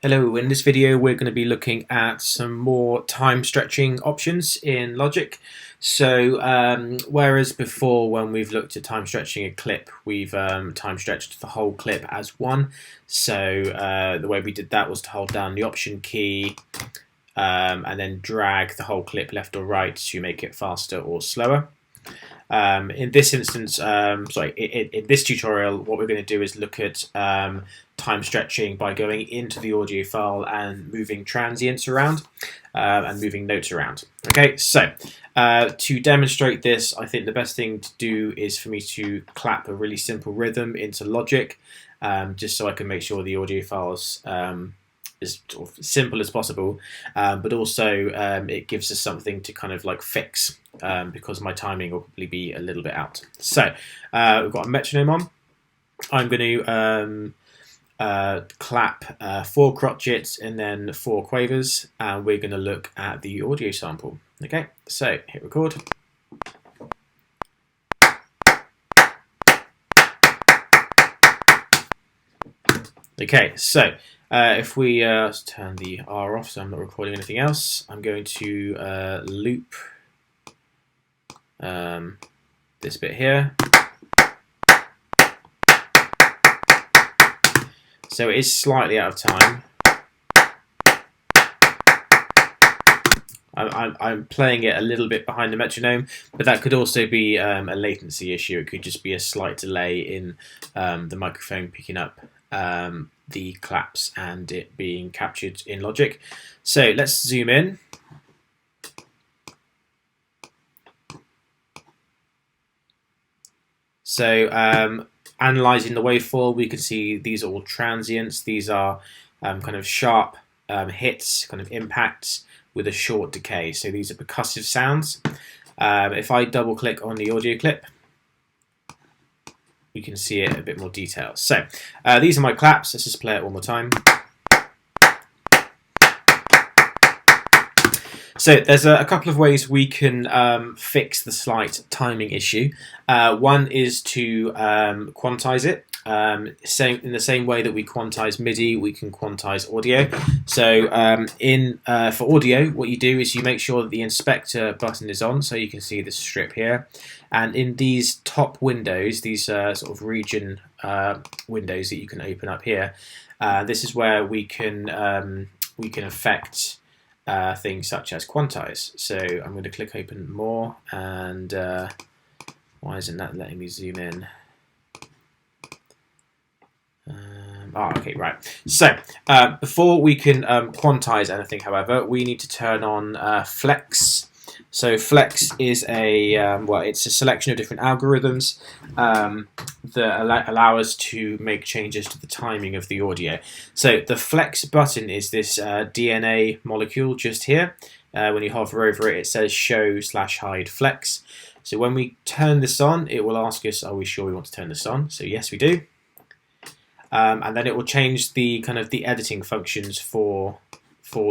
Hello, in this video we're going to be looking at some more time stretching options in Logic. So whereas before when we've looked at time stretching a clip, we've time stretched the whole clip as one. So the way we did that was to hold down the Option key and then drag the whole clip left or right to make it faster or slower. In this instance, in this tutorial, what we're going to do is look at time stretching by going into the audio file and moving transients around and moving notes around. Okay, so to demonstrate this, I think the best thing to do is for me to clap a really simple rhythm into Logic, just so I can make sure the audio files as sort of simple as possible, but also it gives us something to kind of like fix because my timing will probably be a little bit out. So we've got a metronome on. I'm going to clap 4 crotchets and then 4 quavers, and we're going to look at the audio sample. Okay, so hit record. Okay, so if we turn the R off, so I'm not recording anything else, I'm going to loop this bit here. So it is slightly out of time. I'm playing it a little bit behind the metronome, but that could also be a latency issue. It could just be a slight delay in the microphone picking up the claps and it being captured in Logic. So let's zoom in. So analysing the waveform, we can see these are all transients. These are kind of sharp hits, kind of impacts with a short decay. So these are percussive sounds. If I double click on the audio clip, you can see it in a bit more detail. So these are my claps. Let's just play it one more time. So there's a couple of ways we can fix the slight timing issue. One is to quantize it. In the same way that we quantize MIDI, we can quantize audio. So for audio, what you do is you make sure that the inspector button is on, so you can see this strip here. And in these top windows, these sort of region windows that you can open up here, this is where we can affect things such as quantize. So I'm going to click open more, and why isn't that letting me zoom in? Okay, right. So before we can quantize anything, however, we need to turn on flex. So flex is it's a selection of different algorithms that allow us to make changes to the timing of the audio. So the flex button is this DNA molecule just here. When you hover over it, it says show/hide flex. So when we turn this on, it will ask us, are we sure we want to turn this on? So yes, we do. And then it will change the kind of the editing functions for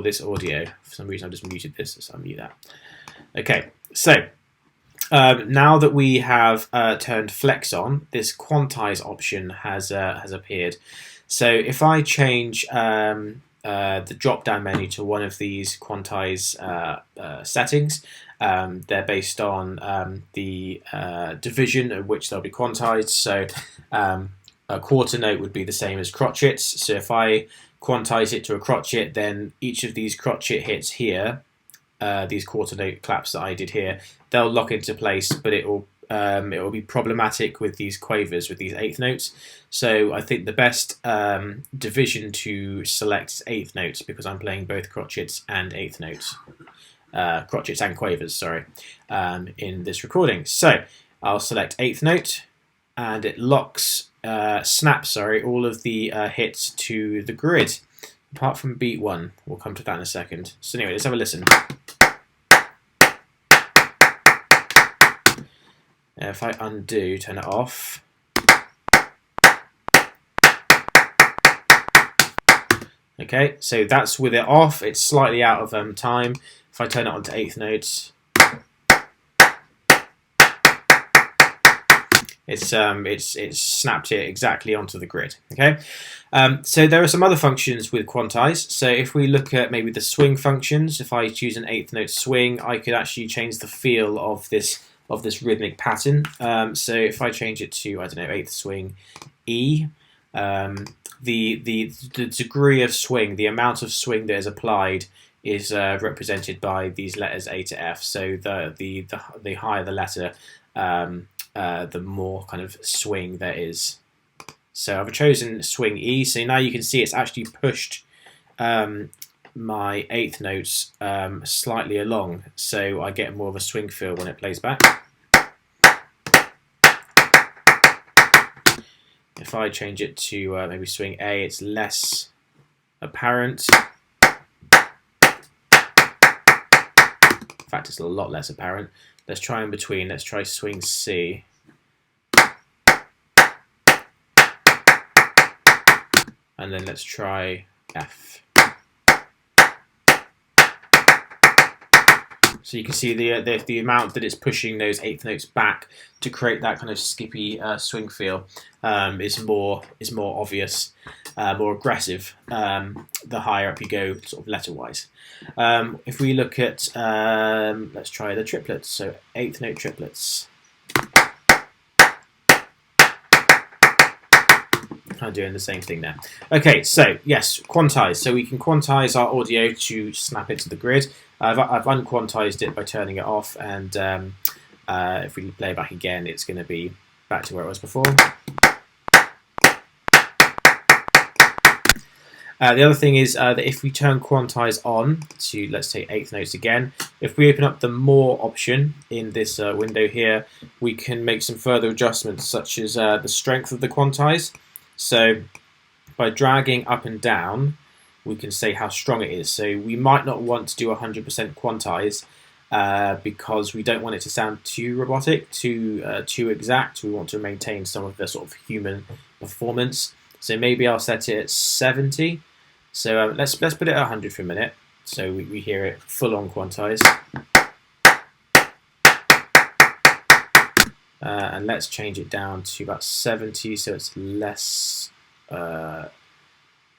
this audio. For some reason, I just muted this, so I'll mute that. Okay, so now that we have turned flex on, this quantize option has appeared. So if I change the drop-down menu to one of these quantize settings, they're based on the division at which they'll be quantized. So a quarter note would be the same as crotchets. So if I quantize it to a crotchet, then each of these crotchet hits here, these quarter note claps that I did here, they'll lock into place, but it will be problematic with these quavers, with these eighth notes. So I think the best division to select is eighth notes, because I'm playing both crotchets and eighth notes, crotchets and quavers, sorry, in this recording. So I'll select eighth note, and it snaps all of the hits to the grid, apart from beat 1. We'll come to that in a second. So anyway, let's have a listen. If I undo, turn it off. Okay, so that's with it off. It's slightly out of time. If I turn it on to eighth notes, It's snapped it exactly onto the grid. Okay, so there are some other functions with quantize. So if we look at maybe the swing functions, if I choose an eighth note swing, I could actually change the feel of this rhythmic pattern. So if I change it to, I don't know, eighth swing E, the degree of swing, the amount of swing that is applied, is represented by these letters A to F. So the higher the letter, the more kind of swing there is. So I've chosen swing E. So now you can see it's actually pushed my eighth notes slightly along, so I get more of a swing feel when it plays back. If I change it to maybe swing A, it's less apparent. In fact, it's a lot less apparent. Let's try in between. Let's try swing C. And then let's try F. So you can see the amount that it's pushing those eighth notes back to create that kind of skippy swing feel is more obvious, more aggressive the higher up you go, sort of letter-wise. If we look at, let's try the triplets, so eighth note triplets. I'm doing the same thing there. Okay, so yes, quantize. So we can quantize our audio to snap it to the grid. I've unquantized it by turning it off, and if we play back again, it's going to be back to where it was before. The other thing is that if we turn quantize on to, let's say, eighth notes again, if we open up the more option in this window here, we can make some further adjustments, such as the strength of the quantize. So by dragging up and down, we can say how strong it is. So we might not want to do 100% quantize because we don't want it to sound too robotic, too exact. We want to maintain some of the sort of human performance. So maybe I'll set it at 70. So let's put it at 100 for a minute, so we hear it full on quantize. And let's change it down to about 70, so it's less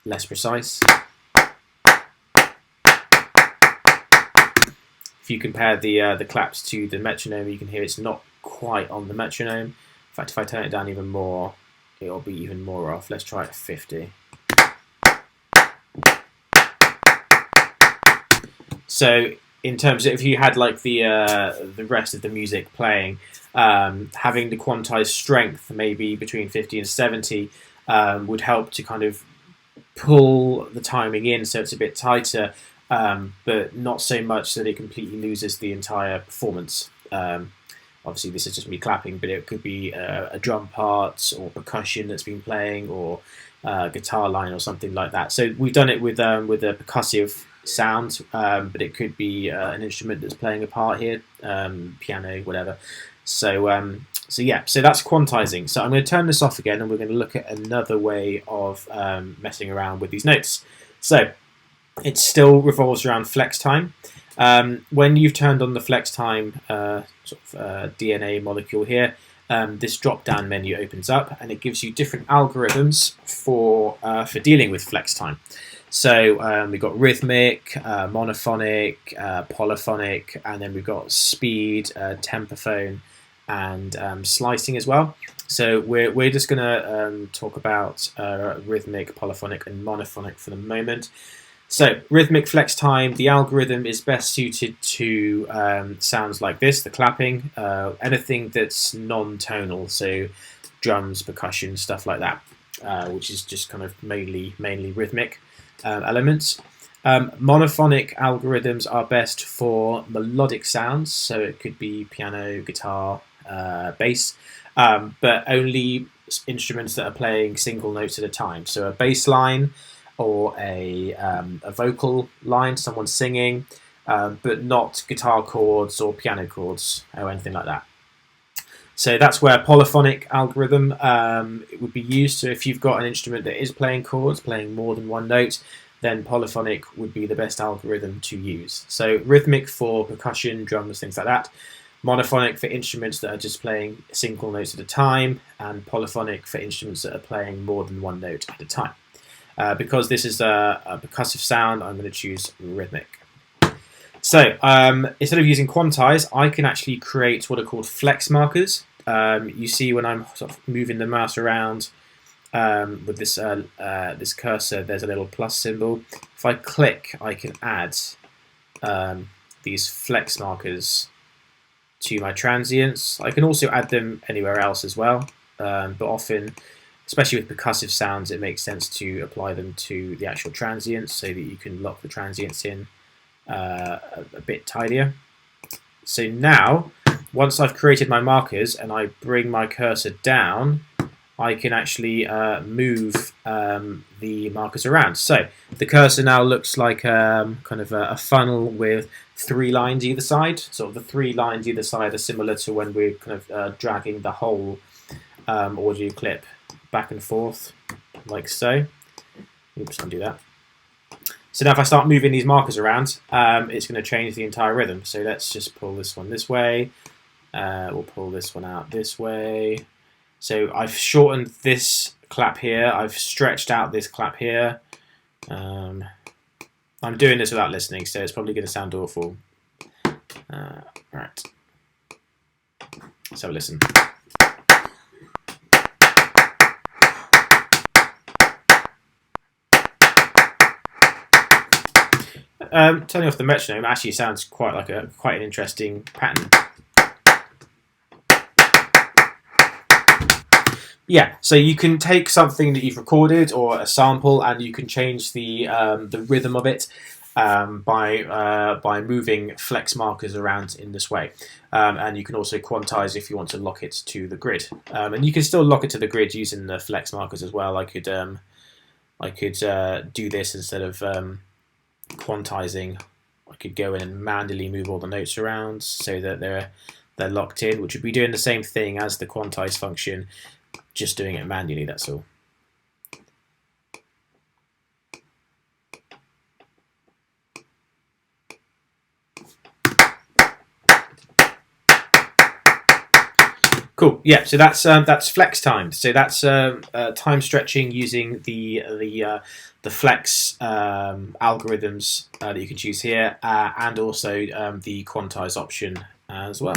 precise. If you compare the claps to the metronome, you can hear it's not quite on the metronome. In fact, if I turn it down even more, it'll be even more off. Let's try it at 50. So in terms of if you had like the rest of the music playing, having the quantized strength maybe between 50 and 70 would help to kind of pull the timing in so it's a bit tighter, but not so much that it completely loses the entire performance. Obviously this is just me clapping, but it could be a drum part or percussion that's been playing, or guitar line or something like that. So we've done it with a percussive sound, but it could be an instrument that's playing a part here, piano, whatever. So yeah, so that's quantizing. So I'm going to turn this off again, and we're going to look at another way of messing around with these notes. So it still revolves around flex time. When you've turned on the flex time DNA molecule here, this drop-down menu opens up, and it gives you different algorithms for dealing with flex time. So we've got rhythmic, monophonic, polyphonic, and then we've got speed, tempophone, and slicing as well. So we're just going to talk about rhythmic, polyphonic, and monophonic for the moment. So rhythmic flex time, the algorithm is best suited to sounds like this, the clapping, anything that's non-tonal, so drums, percussion, stuff like that, which is just kind of mainly rhythmic elements. Monophonic algorithms are best for melodic sounds, so it could be piano, guitar, bass, but only instruments that are playing single notes at a time. So a bass line or a vocal line, someone singing, but not guitar chords or piano chords or anything like that. So that's where polyphonic algorithm would be used. So if you've got an instrument that is playing chords, playing more than one note, then polyphonic would be the best algorithm to use. So rhythmic for percussion, drums, things like that. monophonic for instruments that are just playing single notes at a time, and polyphonic for instruments that are playing more than one note at a time. Because this is a percussive sound, I'm going to choose rhythmic. So instead of using quantize, I can actually create what are called flex markers. You see when I'm sort of moving the mouse around with this this cursor, there's a little plus symbol. If I click, I can add these flex markers to my transients. I can also add them anywhere else as well, but often, especially with percussive sounds, it makes sense to apply them to the actual transients so that you can lock the transients in a bit tidier. So now, once I've created my markers and I bring my cursor down, I can actually move the markers around. So the cursor now looks like kind of a funnel with 3 lines either side. Sort of the 3 lines either side are similar to when we're kind of dragging the whole audio clip back and forth, like so. Oops, undo that. So now if I start moving these markers around, it's going to change the entire rhythm. So let's just pull this one this way. We'll pull this one out this way. So I've shortened this clap here. I've stretched out this clap here. I'm doing this without listening, so it's probably going to sound awful. Right. Let's have a listen. Turning off the metronome actually sounds quite like quite an interesting pattern. Yeah, so you can take something that you've recorded or a sample, and you can change the rhythm of it by moving flex markers around in this way. And you can also quantize if you want to lock it to the grid. And you can still lock it to the grid using the flex markers as well. I could do this instead of quantizing. I could go in and manually move all the notes around so that they're locked in, which would be doing the same thing as the quantize function, just doing it manually, that's all. Cool. Yeah. So that's flex time. So that's time stretching using the flex algorithms that you can choose here, and also the quantize option as well.